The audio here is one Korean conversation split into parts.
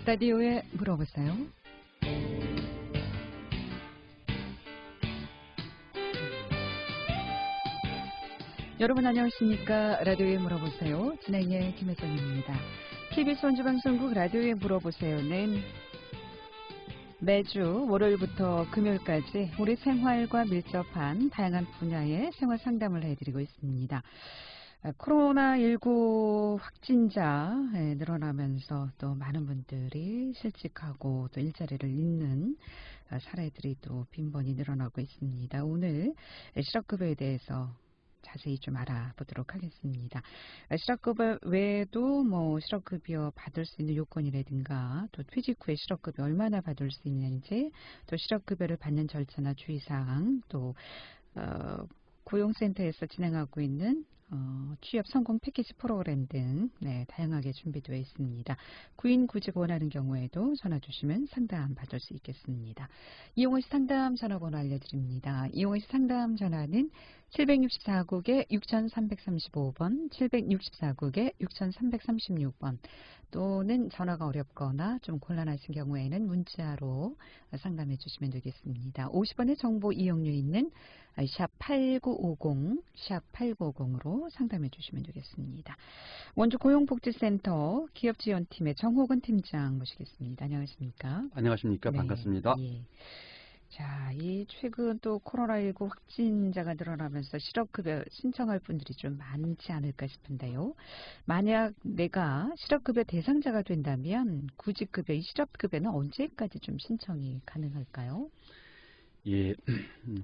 라디오에 물어보세요. 여러분 안녕하십니까? 라디오에 물어보세요. 진행의 김혜정입니다. KBS 원주방송국 라디오에 물어보세요는 매주 월요일부터 금요일까지 우리 생활과 밀접한 다양한 분야의 생활 상담을 해드리고 있습니다. 코로나19 확진자 늘어나면서 또 많은 분들이 실직하고 또 일자리를 잃는 사례들이 또 빈번히 늘어나고 있습니다. 오늘 실업급여에 대해서 자세히 좀 알아보도록 하겠습니다. 실업급여 외에도 실업급여 받을 수 있는 요건이라든가 또 퇴직 후에 실업급여 얼마나 받을 수 있는지 또 실업급여를 받는 절차나 주의사항 또 고용센터에서 진행하고 있는 취업 성공 패키지 프로그램 등 다양하게 준비되어 있습니다. 구인 구직 원하는 경우에도 전화 주시면 상담 받을 수 있겠습니다. 이용호 씨 상담 전화번호 알려드립니다. 이용호 씨 상담 전화는 764국에 6335번, 764국에 6336번 또는 전화가 어렵거나 좀 곤란하신 경우에는 문자로 상담해 주시면 되겠습니다. 50원의 정보 이용료 있는 샵 8950, 샵 8950으로 상담해 주시면 되겠습니다. 원주 고용복지센터 기업지원팀의 정호근 팀장 모시겠습니다. 안녕하십니까? 안녕하십니까? 네, 반갑습니다. 예. 자, 이 최근 또 코로나19 확진자가 늘어나면서 실업급여 신청할 분들이 좀 많지 않을까 싶은데요. 만약 내가 실업급여 대상자가 된다면 구직급여, 이 실업급여는 언제까지 좀 신청이 가능할까요? 예,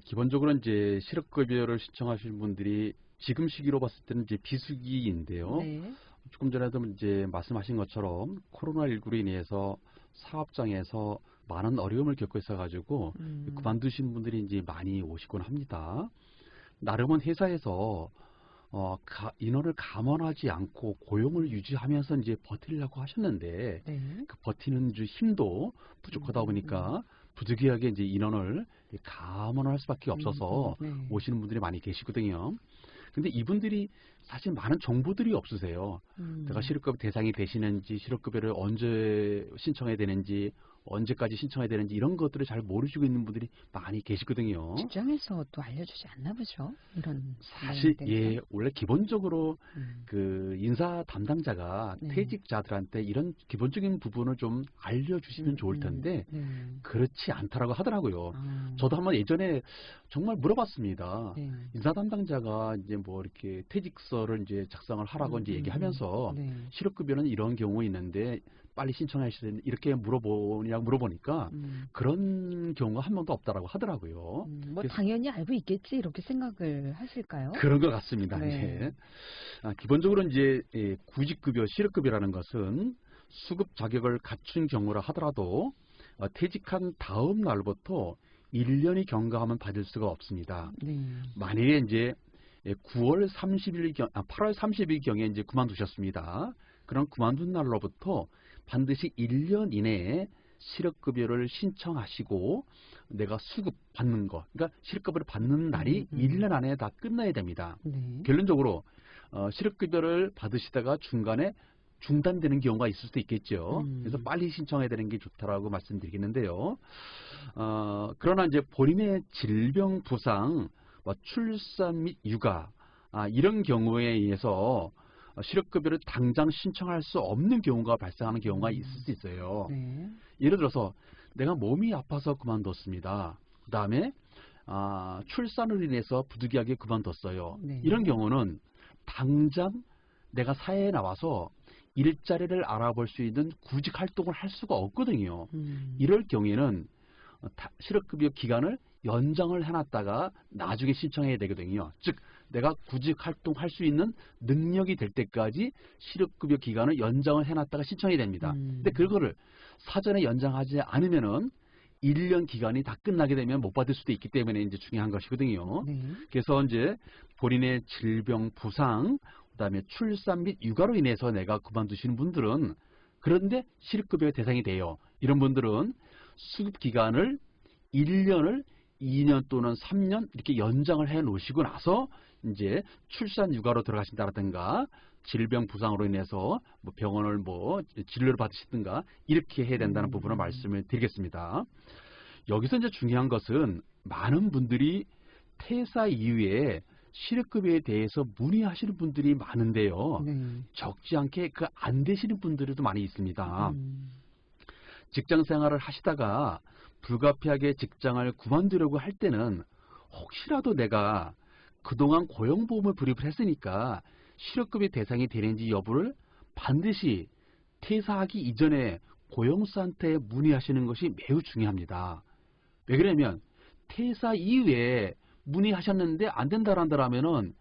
기본적으로 이제 실업급여를 신청하시는 분들이 지금 시기로 봤을 때는 이제 비수기인데요. 네. 조금 전에도 이제 말씀하신 것처럼 코로나19로 인해서 사업장에서 많은 어려움을 겪고 있어가지고 그만두신 분들이 이제 많이 오시곤 합니다. 나름은 회사에서 인원을 감원하지 않고 고용을 유지하면서 이제 버티려고 하셨는데 네. 그 버티는 힘도 부족하다 보니까 부득이하게 이제 인원을 감원할 수밖에 없어서 네. 오시는 분들이 많이 계시거든요. 근데 이분들이 사실 많은 정보들이 없으세요. 내가 실업급여 대상이 되시는지, 실업급여를 언제 신청해야 되는지, 언제까지 신청해야 되는지 이런 것들을 잘 모르시고 있는 분들이 많이 계시거든요. 직장에서 또 알려주지 않나 보죠? 이런 사실 원래 기본적으로 그 인사 담당자가 네. 퇴직자들한테 이런 기본적인 부분을 좀 알려주시면 좋을 텐데 그렇지 않다라고 하더라고요. 저도 한번 예전에 정말 물어봤습니다. 네. 인사 담당자가 이제 뭐 이렇게 퇴직서를 이제 작성을 하라고 이제 얘기하면서 실업급여는 이런 경우 있는데 빨리 신청하셔야 되는 이렇게 물어보니까 그런 경우가 한 번도 없다라고 하더라고요. 뭐 당연히 알고 있겠지 이렇게 생각을 하실까요? 그런 것 같습니다. 네. 네. 기본적으로 이제 구직급여, 실업급여라는 것은 수급 자격을 갖춘 경우라 하더라도 퇴직한 다음 날부터 1년이 경과하면 받을 수가 없습니다. 네. 만약에 이제 8월 30일 경에 이제 그만두셨습니다. 그럼 그만둔 날로부터 반드시 1년 이내에 실업급여를 신청하시고 내가 수급 받는 거, 그러니까 실업급여를 받는 날이 1년 안에 다 끝나야 됩니다. 네. 결론적으로 실업급여를 받으시다가 중간에 중단되는 경우가 있을 수도 있겠죠. 그래서 빨리 신청해야 되는 게 좋다라고 말씀드리겠는데요. 그러나 이제 본인의 질병 부상, 출산 및 육아 이런 경우에 의해서 실업급여를 당장 신청할 수 없는 경우가 발생하는 경우가 있을 수 있어요. 네. 예를 들어서 내가 몸이 아파서 그만뒀습니다. 그 다음에 출산을 인해서 부득이하게 그만뒀어요. 네. 이런 경우는 당장 내가 사회에 나와서 일자리를 알아볼 수 있는 구직 활동을 할 수가 없거든요. 이럴 경우에는 실업급여 기간을 연장을 해놨다가 나중에 신청해야 되거든요. 즉 내가 구직 활동할 수 있는 능력이 될 때까지 실업급여 기간을 연장을 해놨다가 신청해야 됩니다. 근데 그거를 사전에 연장하지 않으면은 1년 기간이 다 끝나게 되면 못 받을 수도 있기 때문에 이제 중요한 것이거든요. 네. 그래서 이제 본인의 질병, 부상, 그다음에 출산 및 육아로 인해서 내가 그만두시는 분들은 그런데 실업급여 대상이 돼요. 이런 분들은 수급 기간을 1년을 2년 또는 3년 이렇게 연장을 해 놓으시고 나서 이제 출산 육아로 들어가신다라든가 질병 부상으로 인해서 뭐 병원을 뭐 진료를 받으시든가 이렇게 해야 된다는 부분을 말씀을 드리겠습니다. 여기서 이제 중요한 것은 많은 분들이 퇴사 이후에 실업급여에 대해서 문의하시는 분들이 많은데요. 적지 않게 그 안 되시는 분들도 많이 있습니다. 직장 생활을 하시다가 불가피하게 직장을 그만두려고 할 때는 혹시라도 내가 그동안 고용보험을 불입을 했으니까 실업급여 대상이 되는지 여부를 반드시 퇴사하기 이전에 고용사한테 문의하시는 것이 매우 중요합니다. 왜 그러냐면 퇴사 이후에 문의하셨는데 안 된다라면은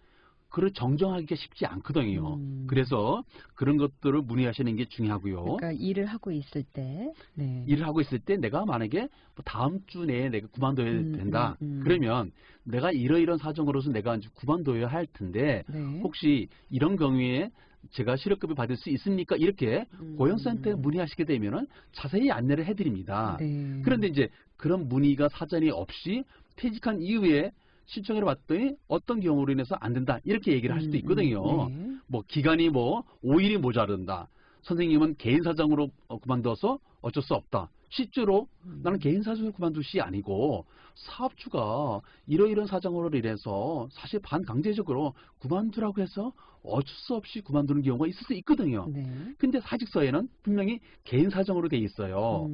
그걸 정정하기가 쉽지 않거든요. 그래서 그런 것들을 문의하시는 게 중요하고요. 그러니까 일을 하고 있을 때, 일을 하고 있을 때 내가 만약에 뭐 다음 주 내에 내가 그만둬야 된다. 그러면 내가 이러이런 사정으로서 내가 이제 그만둬야 할 텐데 혹시 이런 경우에 제가 실업급여 받을 수 있습니까? 이렇게 고용센터에 문의하시게 되면은 자세히 안내를 해드립니다. 그런데 이제 그런 문의가 사전이 없이 퇴직한 이후에 신청을 받더니 어떤 경우로 인해서 안 된다 이렇게 얘기를 할 수도 있거든요. 뭐 기간이 뭐 5일이 모자른다. 선생님은 개인 사정으로 그만둬서 어쩔 수 없다. 실제로 나는 개인 사정으로 그만둘 시 아니고 사업주가 이러이런 사정으로 인해서 사실 반강제적으로 그만두라고 해서 어쩔 수 없이 그만두는 경우가 있을 수 있거든요. 근데 사직서에는 분명히 개인 사정으로 돼 있어요.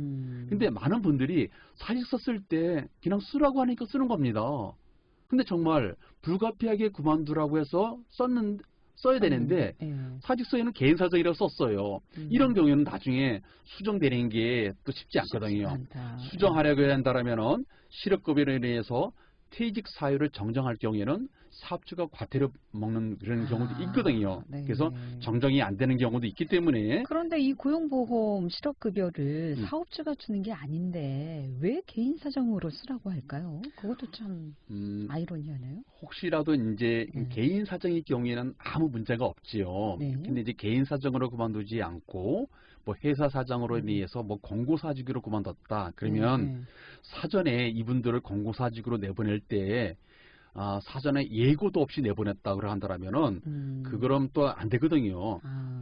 근데 많은 분들이 사직서 쓸 때 그냥 쓰라고 하니까 쓰는 겁니다. 근데 정말 불가피하게 그만두라고 해서 써야 되는데 사직서에는 개인 사정이라고 썼어요. 이런 경우에는 나중에 수정되는 게 또 쉽지 않거든요. 수정하려고 한다면은 실업급여로 인해서 퇴직 사유를 정정할 경우에는 사업주가 과태료 먹는 그런 경우도 있거든요. 그래서 정정이 안 되는 경우도 있기 때문에. 그런데 이 고용보험 실업급여를 사업주가 주는 게 아닌데 왜 개인 사정으로 쓰라고 할까요? 그것도 참 아이러니하네요. 혹시라도 이제 개인 사정일 경우에는 아무 문제가 없지요. 근데 이제 개인 사정으로 그만두지 않고 뭐 회사 사정으로 인해서 뭐 공고사직으로 그만뒀다. 그러면 사전에 이분들을 공고사직으로 내보낼 때 사전에 예고도 없이 내보냈다고 한다면은 그럼 또 안 되거든요.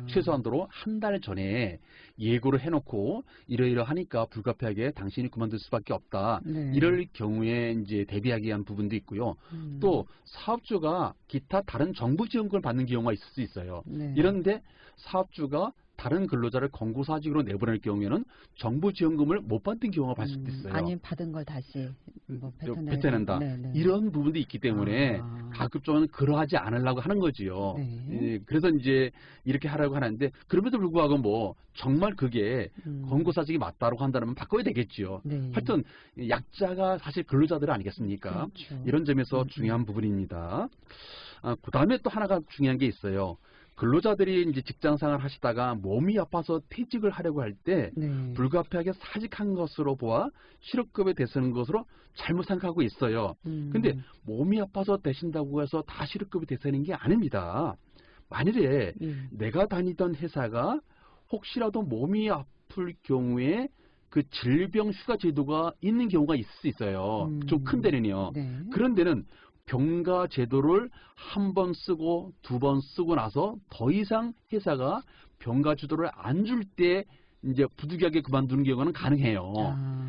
최소한도로 한 달 전에 예고를 해놓고 이러이러하니까 불가피하게 당신이 그만둘 수밖에 없다. 이럴 경우에 이제 대비하기 위한 부분도 있고요. 또 사업주가 기타 다른 정부 지원금을 받는 경우가 있을 수 있어요. 이런데 사업주가 다른 근로자를 공고사직으로 내보낼 경우에는 정부 지원금을 못 받는 경우가 발생할 수도 있어요. 아니면 받은 걸 다시 뭐 뱉어낸다. 이런 부분도 있기 때문에 가급적으면 그러하지 않으려고 하는 거지요. 그래서 이제 이렇게 하라고 하는데 그럼에도 불구하고 뭐 정말 그게 공고사직이 맞다고 한다면 바꿔야 되겠지요. 하여튼 약자가 사실 근로자들 아니겠습니까? 이런 점에서 중요한 부분입니다. 그 다음에 또 하나가 중요한 게 있어요. 근로자들이 이제 직장 생활 하시다가 몸이 아파서 퇴직을 하려고 할 때 불가피하게 사직한 것으로 보아 실업급여에 대쓰는 것으로 잘못 생각하고 있어요. 근데 몸이 아파서 되신다고 해서 다 실업급여에 대쓰는 게 아닙니다. 만일에 내가 다니던 회사가 혹시라도 몸이 아플 경우에 그 질병 휴가 제도가 있는 경우가 있을 수 있어요. 좀 큰 데는요. 그런 데는 병가 제도를 한 번 쓰고 두 번 쓰고 나서 더 이상 회사가 병가 제도를 안 줄 때 이제 부득이하게 그만두는 경우는 가능해요.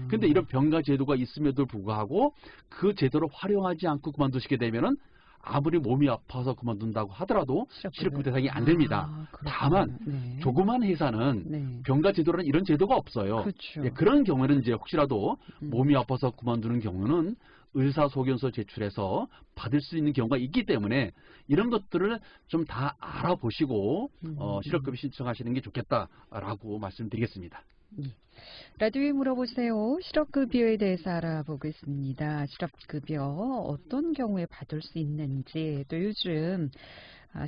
근데 이런 병가 제도가 있음에도 불구하고 그 제도를 활용하지 않고 그만두시게 되면은 아무리 몸이 아파서 그만둔다고 하더라도 실업급여 대상이 안 됩니다. 다만 조그만 회사는 병가 제도라는 이런 제도가 없어요. 그런 경우는 이제 혹시라도 몸이 아파서 그만두는 경우는 의사소견서 제출해서 받을 수 있는 경우가 있기 때문에 이런 것들을 좀 다 알아보시고 실업급여 신청하시는 게 좋겠다라고 말씀드리겠습니다. 라디오에 물어보세요. 실업급여에 대해서 알아보겠습니다. 실업급여 어떤 경우에 받을 수 있는지, 또 요즘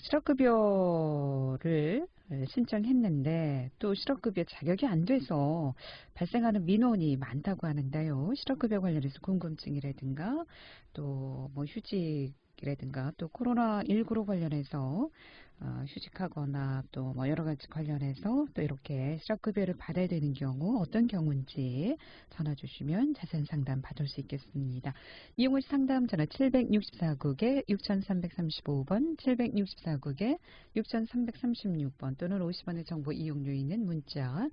실업급여를 신청했는데 또 실업급여 자격이 안 돼서 발생하는 민원이 많다고 하는데요. 실업급여 관련해서 궁금증이라든가 또 뭐 휴직 휴직이라든가 또 코로나19로 관련해서 휴직하거나 또 뭐 여러 가지 관련해서 또 이렇게 실업급여를 받아야 되는 경우 어떤 경우인지 전화 주시면 자세한 상담 받을 수 있겠습니다. 이용호 씨 상담 전화 764국에 6335번, 764국에 6336번 또는 50원의 정보 이용료 있는 문자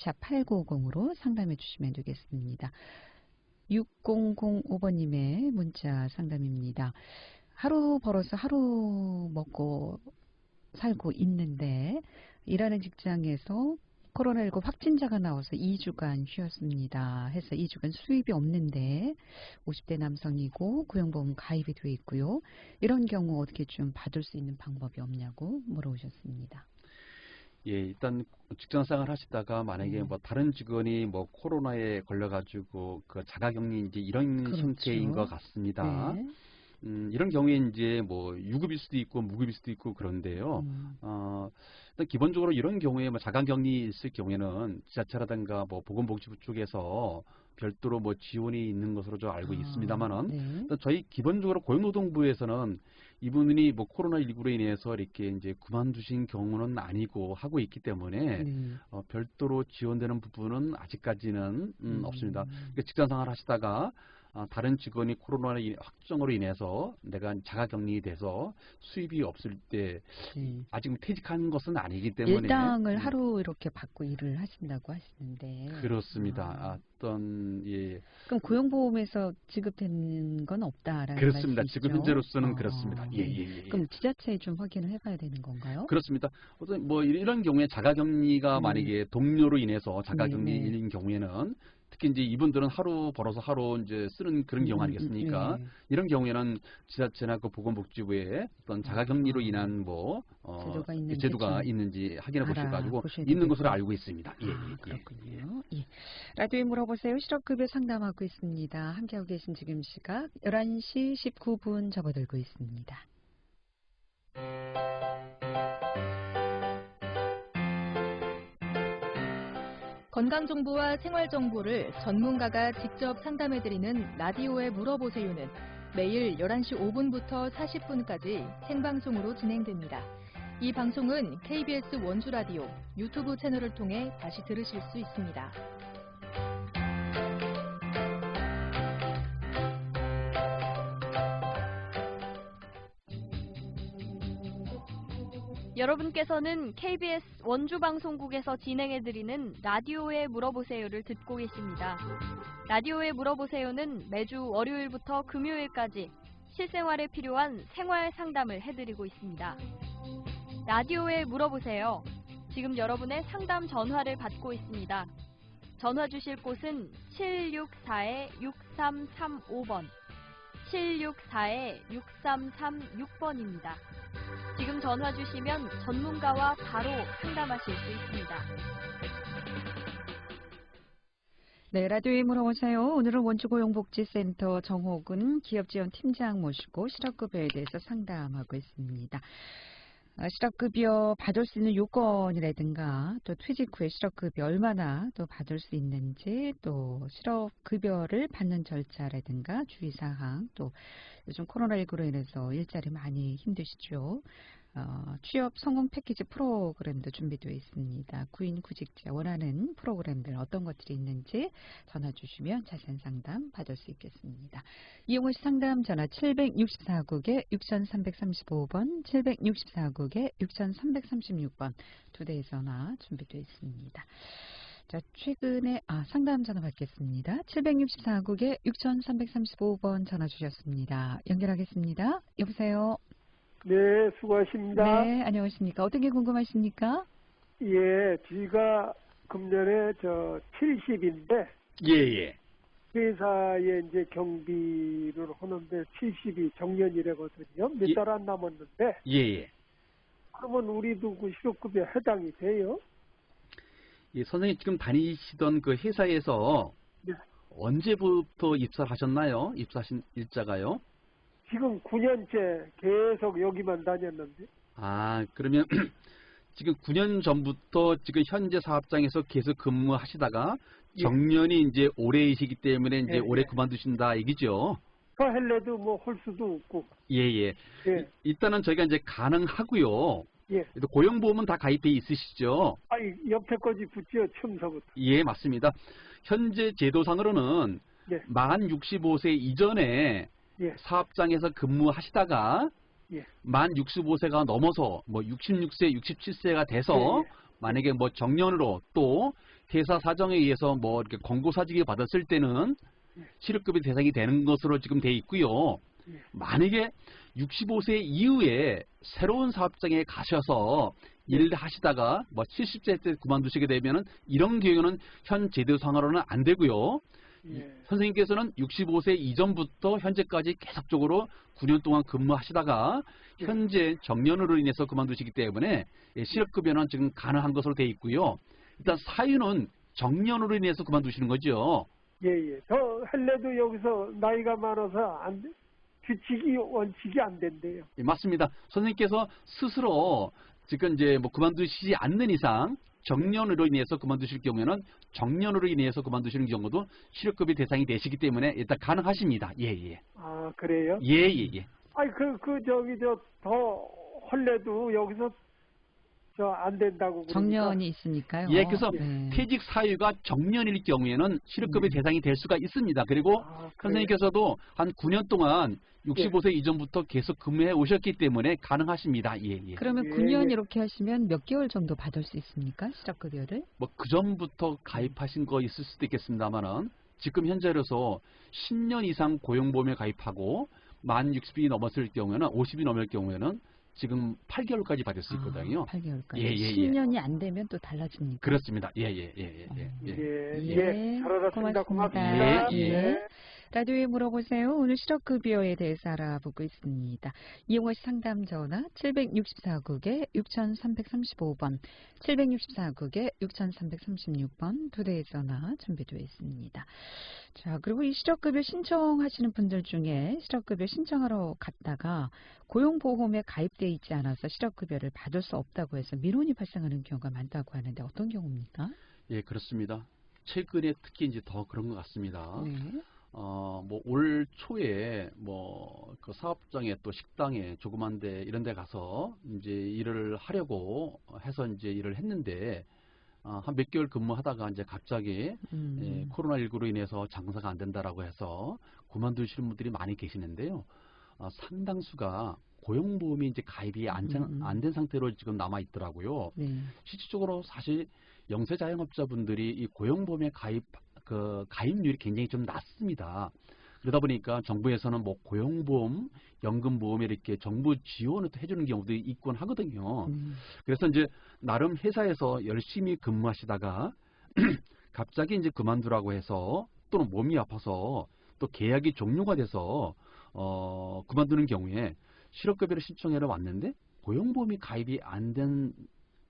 샵 8950으로 상담해 주시면 되겠습니다. 6005번님의 문자 상담입니다. 하루 벌어서 하루 먹고 살고 있는데 일하는 직장에서 코로나19 확진자가 나와서 2주간 쉬었습니다. 해서 2주간 수입이 없는데 50대 남성이고 고용보험 가입이 되어 있고요. 이런 경우 어떻게 좀 받을 수 있는 방법이 없냐고 물어오셨습니다. 예, 일단 직장생활 하시다가 만약에 뭐 다른 직원이 뭐 코로나에 걸려가지고 그 자가격리인지 이런 그렇죠. 형태인 것 같습니다. 네. 이런 경우에 이제 뭐 유급일 수도 있고 무급일 수도 있고 그런데요. 일단 기본적으로 이런 경우에 뭐 자가격리 있을 경우에는 지자체라든가 뭐 보건복지부 쪽에서 별도로 뭐 지원이 있는 것으로 저 알고 있습니다만은 네. 일단 저희 기본적으로 고용노동부에서는 이분이 뭐 코로나19로 인해서 이렇게 이제 그만두신 경우는 아니고 하고 있기 때문에 별도로 지원되는 부분은 아직까지는 없습니다. 그러니까 직장생활 하시다가 다른 직원이 코로나 확정으로 인해서 내가 자가격리 돼서 수입이 없을 때 아직 퇴직한 것은 아니기 때문에 일당을 하루 이렇게 받고 일을 하신다고 하시는데 그렇습니다. 어떤 예. 그럼 고용보험에서 지급되는 건 없다라는 그렇습니다. 말씀이시죠? 지금 현재로서는 그렇습니다. 예. 그럼 지자체에 좀 확인을 해봐야 되는 건가요? 그렇습니다. 어떤 뭐 이런 경우에 자가격리가 만약에 동료로 인해서 자가격리인 경우에는 특히 이제 이분들은 하루 벌어서 하루 이제 쓰는 그런 경우 아니겠습니까? 이런 경우에는 지자체나 그 보건복지부에 어떤 자가격리로 인한 뭐 제도가 있는지 확인해 보셔가지고 있는 것으로 알고 있습니다. 예. 그렇군요. 예. 라디오에 물어보세요. 실업급여 상담하고 있습니다. 함께하고 계신 지금 시각 11시 19분 접어들고 있습니다. 건강정보와 생활정보를 전문가가 직접 상담해드리는 라디오에 물어보세요는 매일 11시 5분부터 40분까지 생방송으로 진행됩니다. 이 방송은 KBS 원주라디오 유튜브 채널을 통해 다시 들으실 수 있습니다. 여러분께서는 KBS 원주방송국에서 진행해드리는 라디오에 물어보세요를 듣고 계십니다. 라디오에 물어보세요는 매주 월요일부터 금요일까지 실생활에 필요한 생활 상담을 해드리고 있습니다. 라디오에 물어보세요. 지금 여러분의 상담 전화를 받고 있습니다. 전화 주실 곳은 764-6335번, 764-6336번입니다. 지금 전화 주시면 전문가와 바로 상담하실 수 있습니다. 네, 라디오에 물어보세요. 오늘은 원주고용복지센터 정호근 기업지원팀장 모시고 실업급여에 대해서 상담하고 있습니다. 실업급여 받을 수 있는 요건이라든가 또 퇴직 후에 실업급여 얼마나 또 받을 수 있는지 또 실업급여를 받는 절차라든가 주의사항 또 요즘 코로나19로 인해서 일자리 많이 힘드시죠. 취업 성공 패키지 프로그램도 준비되어 있습니다. 구인 구직자 원하는 프로그램들 어떤 것들이 있는지 전화 주시면 자세한 상담 받을 수 있겠습니다. 이용호 씨 상담 전화 764국에 6335번, 764국에 6336번 두 대의 전화 준비되어 있습니다. 자, 최근에 상담 전화 받겠습니다. 764국에 6335번 전화 주셨습니다. 연결하겠습니다. 여보세요. 네, 수고하십니다. 네, 안녕하십니까. 어떤 게 궁금하십니까? 예, 제가 금년에 70인데 예. 회사에 이제 경비를 하는데 70이 정년이라거든요. 몇 달 안 남았는데. 예. 그러면 우리도 그 실업급여 해당이 돼요? 예, 선생님 지금 다니시던 그 회사에서 네. 언제부터 입사를 하셨나요? 입사하신 일자가요? 지금 9년째 계속 여기만 다녔는데. 그러면 지금 9년 전부터 지금 현재 사업장에서 계속 근무하시다가 정년이 이제 올해이시기 때문에 이제 올해 그만두신다 얘기죠? 더 할래도 뭐 할 수도 없고. 예. 예. 일단은 저희가 이제 가능하고요. 예. 고용보험은 다 가입돼 있으시죠? 아니, 옆에까지 붙죠, 처음서부터. 예, 맞습니다. 현재 제도상으로는 예. 만 65세 이전에 예. 사업장에서 근무하시다가 예. 만 65세가 넘어서 뭐 66세, 67세가 돼서 예. 만약에 뭐 정년으로 또 회사 사정에 의해서 뭐 이렇게 권고사직을 받았을 때는 실업급여 대상이 되는 것으로 지금 돼 있고요. 예. 만약에 65세 이후에 새로운 사업장에 가셔서 일을 하시다가 뭐 70세 때 그만두시게 되면은 이런 경우는 현 제도상으로는 안 되고요. 예. 선생님께서는 65세 이전부터 현재까지 계속적으로 9년 동안 근무하시다가 현재 정년으로 인해서 그만두시기 때문에 실업급여는 지금 가능한 것으로 되어 있고요. 일단 사유는 정년으로 인해서 그만두시는 거죠. 예. 더 할래도 여기서 나이가 많아서 안 돼. 규칙이, 원칙이 안 된대요. 예, 맞습니다. 선생님께서 스스로 지금 이제 뭐 그만두시지 않는 이상 정년으로 인해서 그만두실 경우에는 정년으로 인해서 그만두시는 경우도 실업급여 대상이 되시기 때문에 일단 가능하십니다. 예. 아, 그래요? 예. 아니, 더 할래도 여기서 안 된다고. 그러니까. 정년이 있으니까요. 예, 그래서 네. 퇴직 사유가 정년일 경우에는 실업급여 대상이 될 수가 있습니다. 그리고 선생님께서도 한 9년 동안 65세 이전부터 계속 근무해 오셨기 때문에 가능하십니다. 예. 그러면 예, 9년 예. 이렇게 하시면 몇 개월 정도 받을 수 있습니까? 실업급여를? 뭐 그 전부터 가입하신 거 있을 수도 있겠습니다만은 지금 현재로서 10년 이상 고용보험에 가입하고 만 60이 넘었을 경우에는 50이 넘을 경우에는 지금 8개월까지 받을 수 있거든요. 8개월까지. 예. 10년이 안 되면 또 달라집니까? 그렇습니다. 예. 잘 알았습니다. 고맙습니다. 예. 라디오에 물어보세요. 오늘 실업급여에 대해서 알아보고 있습니다. 이용호 씨 상담 전화 764국에 6335번, 764국에 6336번 두 대의 전화 준비되어 있습니다. 자, 그리고 이 실업급여 신청하시는 분들 중에 실업급여 신청하러 갔다가 고용보험에 가입되어 있지 않아서 실업급여를 받을 수 없다고 해서 민원이 발생하는 경우가 많다고 하는데 어떤 경우입니까? 예, 그렇습니다. 최근에 특히 이제 더 그런 것 같습니다. 네. 뭐 올 초에 뭐 그 사업장에 또 식당에 조그만 데 이런 데 가서 이제 일을 하려고 해서 이제 일을 했는데 한 몇 개월 근무하다가 이제 갑자기 코로나19로 인해서 장사가 안 된다라고 해서 그만두시는 분들이 많이 계시는데요. 상당수가 고용보험이 이제 가입이 안 된 상태로 지금 남아 있더라고요. 네. 실질적으로 사실 영세자영업자분들이 이 고용보험에 가입률이 굉장히 좀 낮습니다. 그러다 보니까 정부에서는 뭐 고용보험, 연금보험에 이렇게 정부 지원을 해주는 경우도 있곤 하거든요. 그래서 이제 나름 회사에서 열심히 근무하시다가 갑자기 이제 그만두라고 해서 또는 몸이 아파서 또 계약이 종료가 돼서 그만두는 경우에 실업급여를 신청해서 왔는데 고용보험이 가입이 안 된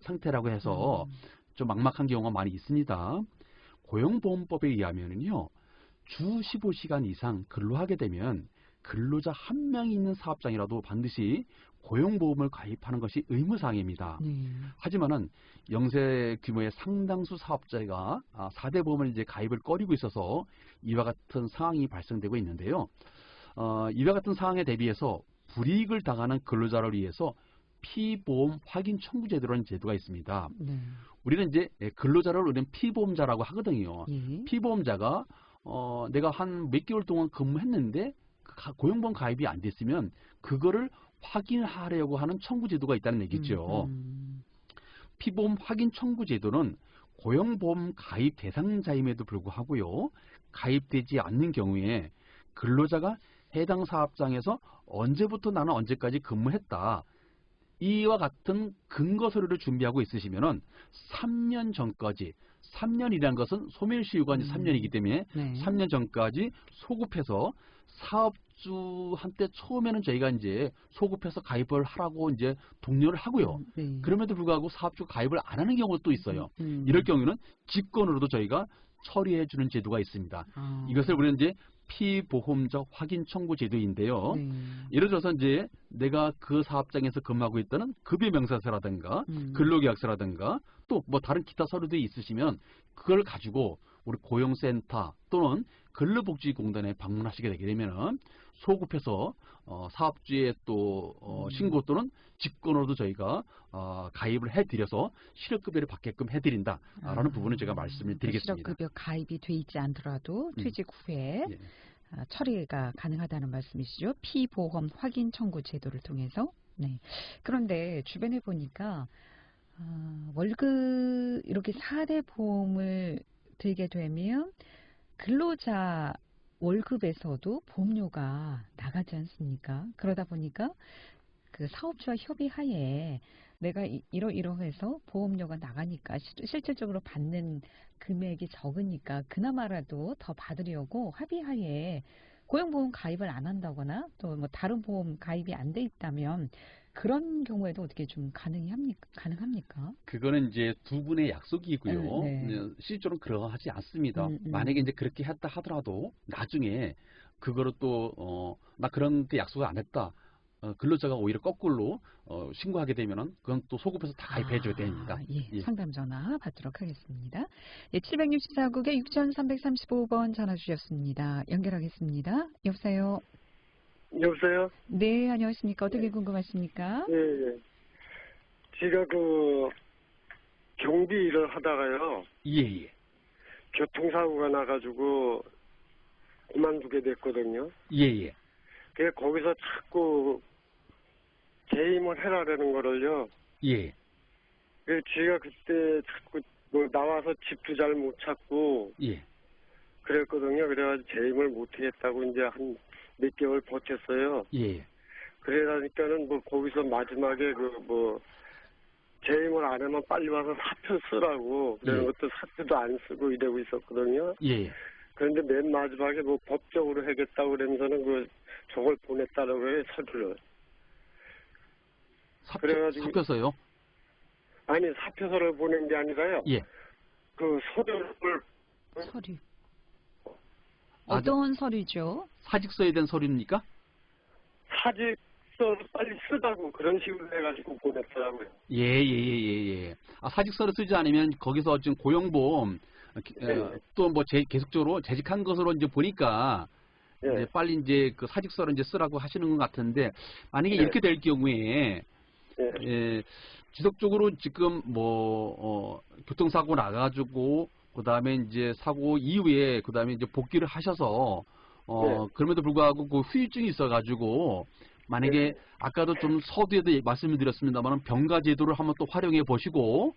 상태라고 해서 좀 막막한 경우가 많이 있습니다. 고용보험법에 의하면은요, 주 15시간 이상 근로하게 되면 근로자 한 명이 있는 사업장이라도 반드시 고용보험을 가입하는 것이 의무사항입니다. 하지만은 영세 규모의 상당수 사업자가 4대 보험을 이제 가입을 꺼리고 있어서 이와 같은 상황이 발생되고 있는데요. 이와 같은 상황에 대비해서 불이익을 당하는 근로자를 위해서 피보험 확인 청구 제도라는 제도가 있습니다. 우리는 이제 근로자를 우리는 피보험자라고 하거든요. 피보험자가 내가 한 몇 개월 동안 근무했는데 고용보험 가입이 안 됐으면 그거를 확인하려고 하는 청구 제도가 있다는 얘기죠. 피보험 확인 청구 제도는 고용보험 가입 대상자임에도 불구하고요. 가입되지 않는 경우에 근로자가 해당 사업장에서 언제부터 나는 언제까지 근무했다. 이와 같은 근거 서류를 준비하고 있으시면은 3년 전까지 3년이라는 것은 소멸시효가 이제 3년이기 때문에 3년 전까지 소급해서 사업주한테 처음에는 저희가 이제 소급해서 가입을 하라고 이제 독려를 하고요. 그럼에도 불구하고 사업주가 가입을 안 하는 경우도 또 있어요. 이럴 경우는 직권으로도 저희가 처리해 주는 제도가 있습니다. 이것을 우리는 이제 피보험자 확인 청구 제도인데요. 예를 들어서 이제 내가 그 사업장에서 근무하고 있다는 급여명세서라든가 근로계약서라든가 또 뭐 다른 기타 서류들이 있으시면 그걸 가지고 우리 고용센터 또는 근로복지공단에 방문하시게 되게 되면은 소급해서 사업주의 또 신고 또는 직권으로도 저희가 가입을 해드려서 실업급여를 받게끔 해드린다라는 부분을 제가 말씀을 드리겠습니다. 실업급여 가입이 돼 있지 않더라도 퇴직 후에 예. 처리가 가능하다는 말씀이시죠. 피보험 확인 청구 제도를 통해서. 네. 그런데 주변에 보니까 월급 이렇게 4대 보험을 들게 되면 근로자 월급에서도 보험료가 나가지 않습니까? 그러다 보니까 그 사업주와 협의하에 내가 이러해서 보험료가 나가니까 실질적으로 받는 금액이 적으니까 그나마라도 더 받으려고 합의하에 고용보험 가입을 안 한다거나 또 뭐 다른 보험 가입이 안 돼 있다면 그런 경우에도 어떻게 좀 가능합니까? 그거는 이제 두 분의 약속이고요. 네. 실제로는 그러하지 않습니다. 만약에 이제 그렇게 했다 하더라도 나중에 그거를 또 나 그런 게 약속을 안 했다. 근로자가 오히려 거꾸로 신고하게 되면은 그건 또 소급해서 다 가입해줘야 됩니다. 예, 예. 상담 전화 받도록 하겠습니다. 예, 764국에 6335번 전화 주셨습니다. 연결하겠습니다. 여보세요? 여보세요? 네, 안녕하십니까? 어떻게 궁금하십니까? 예, 예. 제가 그 경비 일을 하다가요. 예, 예. 교통사고가 나가지고 그만두게 됐거든요. 예, 예. 그래서 거기서 자꾸 재임을 해라라는 거를요. 예. 그래서 제가 그때 자꾸 뭐 나와서 집도 잘 못 찾고 예. 그랬거든요. 그래가지고 재임을 못 하겠다고 이제 한 몇 개월 버텼어요. 예. 그러니까는 뭐 거기서 마지막에 그 뭐 재임을 안 하면 빨리 와서 사표 쓰라고 그런 예. 것도 사표도 안 쓰고 이러고 있었거든요. 예. 그런데 맨 마지막에 뭐 법적으로 하겠다고 그러면서는 그 저걸 보냈다라고 해요, 서류를. 사표서요? 아니 사표서를 보낸 게 아니라요. 예. 그 서류를 서류. 어떤 서류죠? 사직서에 대한 서류입니까? 사직서를 빨리 쓰라고 그런 식으로 해가지고 보냈더라고요. 예. 사직서를 쓰지 않으면 거기서 지금 고용보험 또 뭐 계속적으로 재직한 것으로 이제 보니까 예. 이제 빨리 이제 그 사직서를 이제 쓰라고 하시는 것 같은데 만약에 네. 이렇게 될 경우에 예. 지속적으로 지금 뭐 교통사고 나가지고 그다음에 이제 사고 이후에 그다음에 이제 복귀를 하셔서 네. 그럼에도 불구하고 그 후유증이 있어가지고 만약에 네. 아까도 좀 서두에도 말씀을 드렸습니다만 병가 제도를 한번 또 활용해 보시고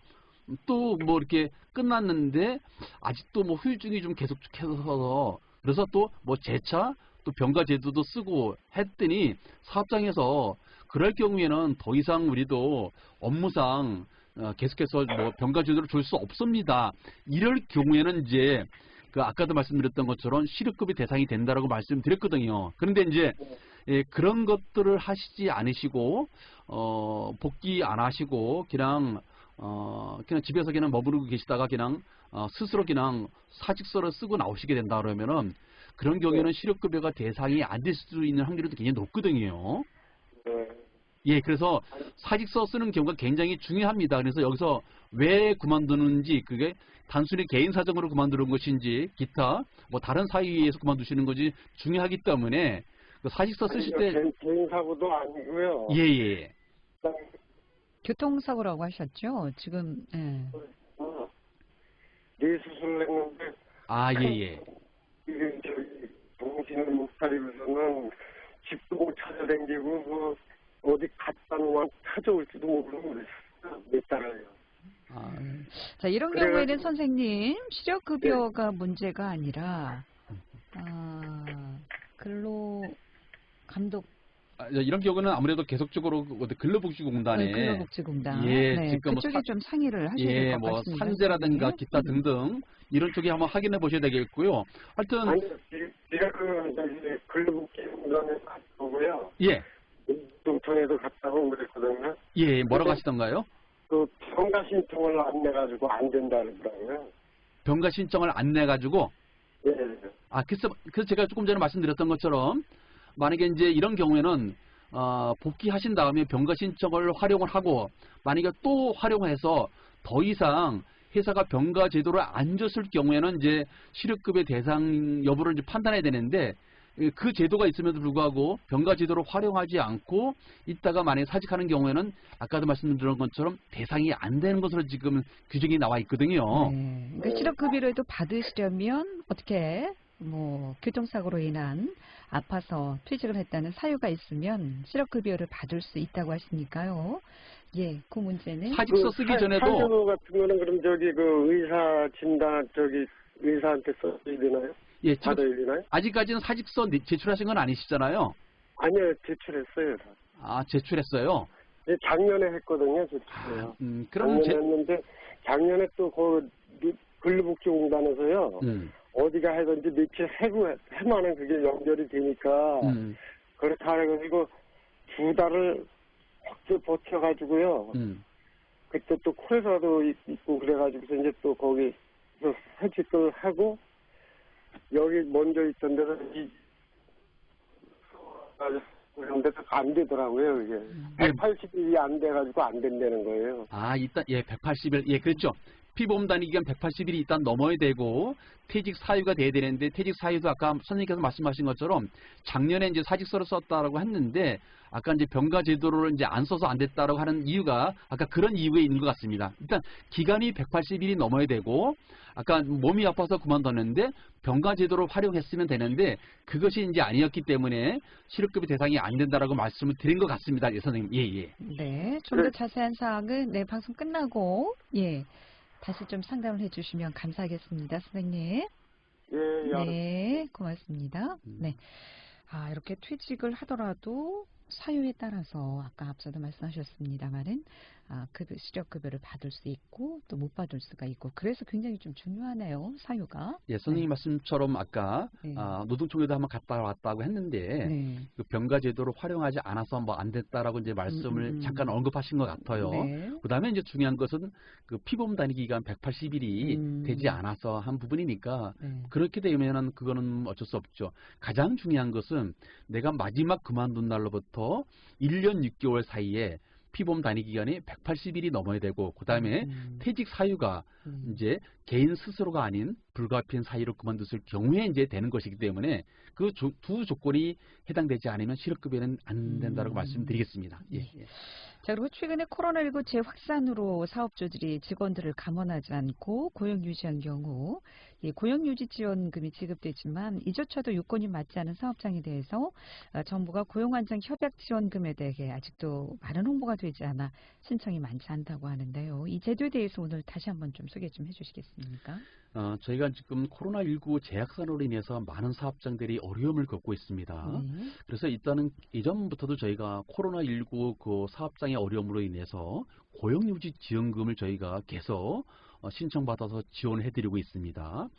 또 뭐 이렇게 끝났는데 아직도 뭐 후유증이 좀 계속해서 그래서 또 뭐 재차 또 병가 제도도 쓰고 했더니 사업장에서 그럴 경우에는 더 이상 우리도 업무상 계속해서 뭐 병가 제도를 줄 수 없습니다. 이럴 경우에는 이제 그 아까도 말씀드렸던 것처럼 실업급여 대상이 된다라고 말씀드렸거든요. 그런데 이제 그런 것들을 하시지 않으시고 복귀 안 하시고 그냥 집에서 그냥 머무르고 계시다가 그냥 스스로 그냥 사직서를 쓰고 나오시게 된다 그러면은 그런 경우에는 실업급여가 대상이 안 될 수 있는 확률이 굉장히 높거든요. 예, 그래서 사직서 쓰는 경우가 굉장히 중요합니다. 그래서 여기서 왜 그만두는지 그게 단순히 개인 사정으로 그만두는 것인지 기타 뭐 다른 사유에서 그만두시는 것이 중요하기 때문에 그 사직서 쓰실 때 개인 사고도 아니고요. 예. 교통사고라고 하셨죠? 지금 예. 뇌 수술을 했는데 예. 이게 저기 정신을 못 차리고서는 집도 못 찾아다니고 뭐 어디 갔다 놓으면 찾아올지도 모르고 그랬어요. 몇 달을요. 자, 이런 경우에는 선생님 실업급여가 문제가 아니라 근로감독 이런 경우는 아무래도 계속적으로 근로복지공단에 근로복지공단 네, 지금 그쪽에 뭐 좀 상의를 하셔야 될 것 같습니다. 산재라든가 선생님. 기타 등등 이런 쪽에 한번 확인해 보셔야 되겠고요. 하여튼 아니 제가 그 근로복지공단에 갔다 오고요. 예. 동천에도 갔다 오고 그랬거든요. 예, 뭐라고 하시던가요? 그 병가 신청을 안 내가지고 안 된다 그러더라고요. 병가 신청을 안 내가지고 예. 그래서 제가 조금 전에 말씀드렸던 것처럼 만약에 이제 이런 경우에는 복귀하신 다음에 병가 신청을 활용을 하고 만약에 또 활용해서 더 이상 회사가 병가 제도를 안 줬을 경우에는 이제 실업급여 대상 여부를 이제 판단해야 되는데 그 제도가 있음에도 불구하고 병가 제도를 활용하지 않고 있다가 만약에 사직하는 경우에는 아까도 말씀드린 것처럼 대상이 안 되는 것으로 지금 규정이 나와 있거든요. 네. 그러니까 실업급여라도 받으시려면 어떻게 뭐 교통사고로 인한 아파서 퇴직을 했다는 사유가 있으면 실업급여를 받을 수 있다고 하시니까요. 예, 그 문제는 사직서 쓰기 전에도 사유 같은 거는 그럼 저기 그 의사 진단 저기 의사한테 써야 되나요? 예, 받아야 지금 되나요? 아직까지는 사직서 제출하신 건 아니시잖아요. 아니요, 제출했어요. 다. 아, 제출했어요. 예, 작년에 했거든요, 제출해요. 그럼 작년에 했는데 작년에 또 그 근로복지공단에서요. 어디가 하든지 며칠 해만은 그게 연결이 되니까 그렇다 해가지고 2달을 확 버텨가지고요. 그때 또 코레사도 있고 그래가지고 이제 또 거기 해직을 하고 여기 먼저 있던 데는 그런데도 안 되더라고요. 이게 180일이 안 돼가지고 안 된다는 거예요. 아, 일단 예, 180일 예, 그렇죠. 피보험 단위 기간 180일이 일단 넘어야 되고 퇴직 사유가 돼야 되는데 퇴직 사유도 아까 선생님께서 말씀하신 것처럼 작년에 이제 사직서를 썼다라고 했는데 아까 이제 병가 제도를 이제 안 써서 안 됐다라고 하는 이유가 아까 그런 이유가 있는 것 같습니다. 일단 기간이 180일이 넘어야 되고 아까 몸이 아파서 그만뒀는데 병가 제도를 활용했으면 되는데 그것이 이제 아니었기 때문에 실업급여 대상이 안 된다라고 말씀을 드린 것 같습니다. 예, 선생님. 예, 예. 네, 좀 더 자세한 사항은 네, 방송 끝나고 예. 다시 좀 상담을 해주시면 감사하겠습니다, 선생님. 예, 네, 고맙습니다. 네, 아 이렇게 퇴직을 하더라도 사유에 따라서 아까 앞서도 말씀하셨습니다만은 그 실업급여를 받을 수 있고 또 못 받을 수가 있고 그래서 굉장히 좀 중요하네요, 사유가. 예, 선생님 말씀처럼 아까 네. 노동청에도 한번 갔다 왔다고 했는데 네. 그 병가 제도를 활용하지 않아서 뭐 안 됐다라고 이제 말씀을 잠깐 언급하신 것 같아요. 네. 그다음에 이제 중요한 것은 그 피보험 단위 기간 180일이 되지 않아서 한 부분이니까 네. 그렇게 되면은 그거는 어쩔 수 없죠. 가장 중요한 것은 내가 마지막 그만둔 날로부터 1년 6개월 사이에 피보험 단위 기간이 180일이 넘어야 되고 그다음에 퇴직 사유가 이제 개인 스스로가 아닌 불가피한 사유로 그만뒀을 경우에 이제 되는 것이기 때문에 그 두 조건이 해당되지 않으면 실업급여는 안 된다고 말씀드리겠습니다. 예, 예. 자, 그리고 최근에 코로나19 재확산으로 사업주들이 직원들을 감원하지 않고 고용 유지한 경우 고용유지 지원금이 지급되지만 이조차도 요건이 맞지 않은 사업장에 대해서 정부가 고용안정 협약 지원금에 대해 아직도 많은 홍보가 되지 않아 신청이 많지 않다고 하는데요. 이 제도에 대해서 오늘 다시 한번 좀 소개 좀 해주시겠습니까? 저희가 지금 코로나19 재확산으로 인해서 많은 사업장들이 어려움을 겪고 있습니다. 그래서 일단은 이전부터도 저희가 코로나19 그 사업장의 어려움으로 인해서 고용유지 지원금을 저희가 계속 신청받아서 지원을 해드리고 있습니다.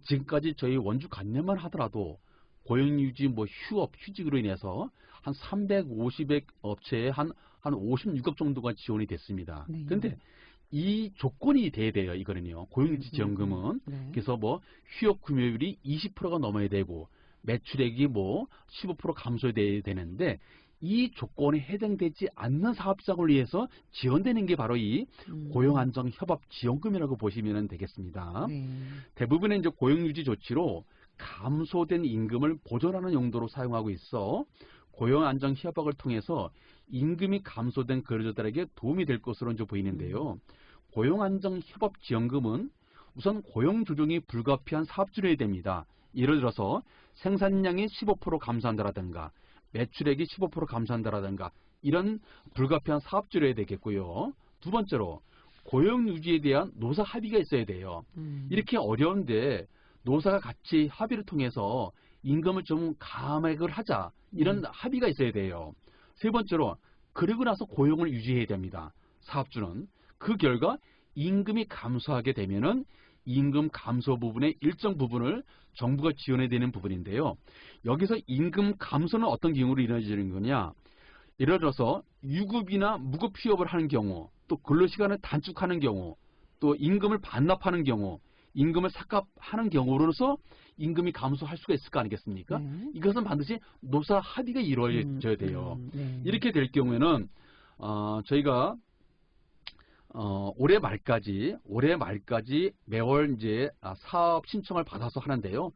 지금까지 저희 원주 관내만 하더라도 고용유지 뭐 휴업, 휴직으로 인해서 한 350억 업체에 한 56억 정도가 지원이 됐습니다. 네. 그런데 이 조건이 돼야 돼요. 이거는요. 고용유지 지원금은. 네. 그래서 뭐 휴업 금요율이 20%가 넘어야 되고 매출액이 뭐 15% 감소돼야 되는데 이 조건에 해당되지 않는 사업장을 위해서 지원되는 게 바로 이 고용안정협업지원금이라고 보시면 되겠습니다. 대부분의 이제 고용유지 조치로 감소된 임금을 보존하는 용도로 사용하고 있어 고용안정협약을 통해서 임금이 감소된 근로자들에게 도움이 될 것으로 이제 보이는데요. 고용안정협업지원금은 우선 고용조정이 불가피한 사업주를 해야 됩니다. 예를 들어서 생산량이 15% 감소한다라든가 매출액이 15% 감소한다라든가 이런 불가피한 사업주를 해야 되겠고요. 두 번째로 고용유지에 대한 노사 합의가 있어야 돼요. 이렇게 어려운데 노사가 같이 합의를 통해서 임금을 좀 감액을 하자 이런 합의가 있어야 돼요. 세 번째로 그러고 나서 고용을 유지해야 됩니다. 사업주는. 그 결과 임금이 감소하게 되면은 임금 감소 부분의 일정 부분을 정부가 지원해야 되는 부분인데요. 여기서 임금 감소는 어떤 경우로 이루어지는 거냐. 예를 들어서 유급이나 무급 휴업을 하는 경우, 또 근로시간을 단축하는 경우, 또 임금을 반납하는 경우, 임금을 삭감하는 경우로서 임금이 감소할 수가 있을 거 아니겠습니까? 이것은 반드시 노사 합의가 이루어져야 돼요. 이렇게 될 경우에는 저희가 올해 말까지 매월 이제 사업 신청을 받아서 하는데요.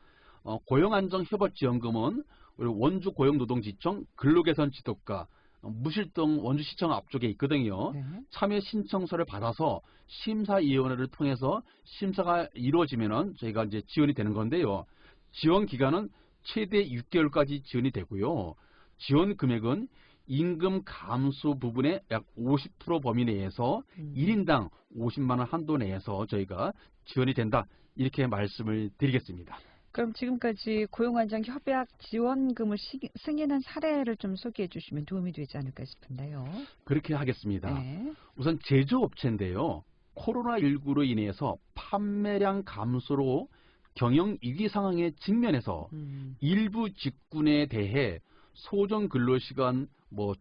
고용안정협업지원금은 우리 원주 고용노동지청 근로개선지도과 무실동 원주시청 앞쪽에 있거든요. 네. 참여 신청서를 받아서 심사위원회를 통해서 심사가 이루어지면은 저희가 이제 지원이 되는 건데요. 지원 기간은 최대 6개월까지 지원이 되고요. 지원 금액은 임금 감소 부분의 약 50% 범위 내에서 1인당 50만 원 한도 내에서 저희가 지원이 된다. 이렇게 말씀을 드리겠습니다. 그럼 지금까지 고용안정협약 지원금을 승인한 사례를 좀 소개해 주시면 도움이 되지 않을까 싶은데요. 그렇게 하겠습니다. 네. 우선 제조업체인데요. 코로나19로 인해서 판매량 감소로 경영 위기 상황에 직면해서 일부 직군에 대해 소정 근로시간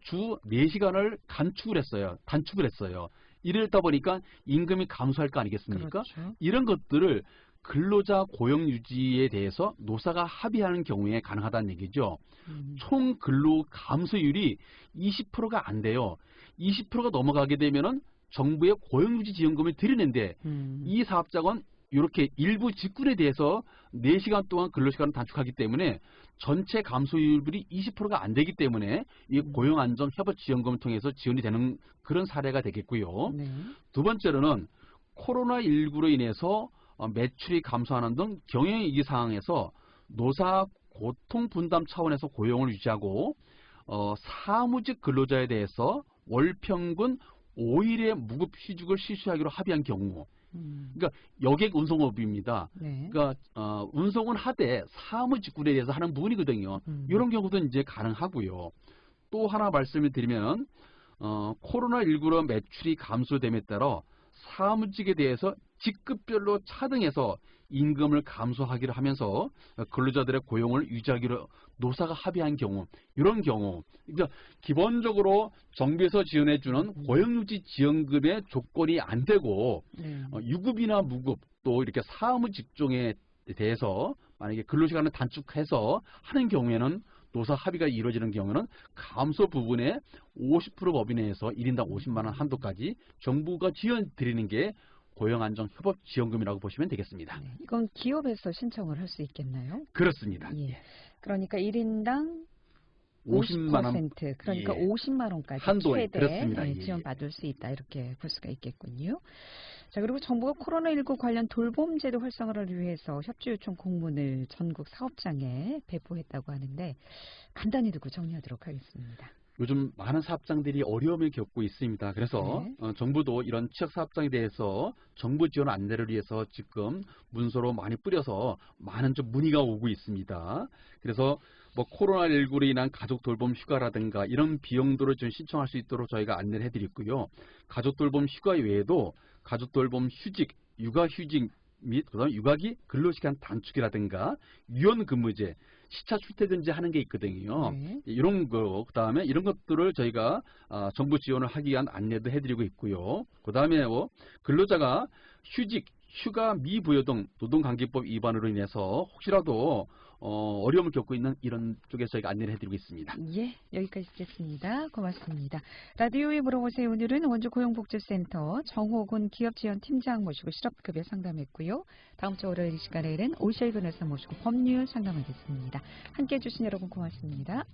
주 4시간을 단축을 했어요. 이러다 보니까 임금이 감소할 거 아니겠습니까? 그렇죠. 이런 것들을 근로자 고용 유지에 대해서 노사가 합의하는 경우에 가능하다는 얘기죠. 총 근로 감소율이 20%가 안 돼요. 20%가 넘어가게 되면은 정부의 고용유지 지원금을 드리는데 이 사업자건 이렇게 일부 직군에 대해서 4시간 동안 근로시간을 단축하기 때문에 전체 감소율이 20%가 안 되기 때문에 이 고용안정협업지원금을 통해서 지원이 되는 그런 사례가 되겠고요. 네. 두 번째로는 코로나19로 인해서 매출이 감소하는 등 경영위기 상황에서 노사 고통분담 차원에서 고용을 유지하고 사무직 근로자에 대해서 월평균 5일의 무급휴직을 실시하기로 합의한 경우, 그러니까 여객 운송업입니다. 네. 그러니까 운송은 하되 사무직군에 대해서 하는 부분이거든요. 이런 경우도 이제 가능하고요. 또 하나 말씀을 드리면 코로나19로 매출이 감소됨에 따라 사무직에 대해서 직급별로 차등해서 임금을 감소하기로 하면서 근로자들의 고용을 유지하기로 노사가 합의한 경우, 이런 경우, 그러니까 기본적으로 정부에서 지원해주는 고용유지 지원금의 조건이 안 되고 유급이나 무급 또 이렇게 사무직종에 대해서 만약에 근로시간을 단축해서 하는 경우에는 노사 합의가 이루어지는 경우는 감소 부분에 50% 범위 내에서 1인당 50만 원 한도까지 정부가 지원 드리는 게 고용안정협업지원금이라고 보시면 되겠습니다. 네. 이건 기업에서 신청을 할 수 있겠나요? 그렇습니다. 예. 그러니까 1인당 50만 원 50%, 그러니까 예. 50만 원까지 한도에, 최대 그렇습니다. 예. 지원받을 수 있다, 이렇게 볼 수가 있겠군요. 자, 그리고 정부가 코로나19 관련 돌봄제도 활성화를 위해서 협조 요청 공문을 전국 사업장에 배포했다고 하는데 간단히 듣고 정리하도록 하겠습니다. 요즘 많은 사업장들이 어려움을 겪고 있습니다. 그래서 네. 정부도 이런 취약 사업장에 대해서 정부 지원 안내를 위해서 지금 문서로 많이 뿌려서 많은 좀 문의가 오고 있습니다. 그래서 코로나19로 인한 가족 돌봄 휴가라든가 이런 비용도를 좀 신청할 수 있도록 저희가 안내를 해드렸고요. 가족 돌봄 휴가 외에도 가족 돌봄 휴직, 육아휴직 및 그다음에 육아기 근로시간 단축이라든가 유연근무제, 시차 출퇴근제 하는 게 있거든요. 네. 이런 거, 그다음에 이런 것들을 저희가 정부 지원을 하기 위한 안내도 해드리고 있고요. 그다음에 근로자가 휴직, 휴가 미부여 등 노동관계법 위반으로 인해서 혹시라도 어려움을 겪고 있는 이런 쪽에 저희가 안내를 해드리고 있습니다. 예, 여기까지 듣겠습니다. 고맙습니다. 라디오에 물어보세요. 오늘은 원주고용복지센터 정호곤 기업지원팀장 모시고 실업급여 상담했고요. 다음 주 월요일 이 시간에는 오시일 변호사 모시고 법률 상담하겠습니다. 함께해 주신 여러분 고맙습니다.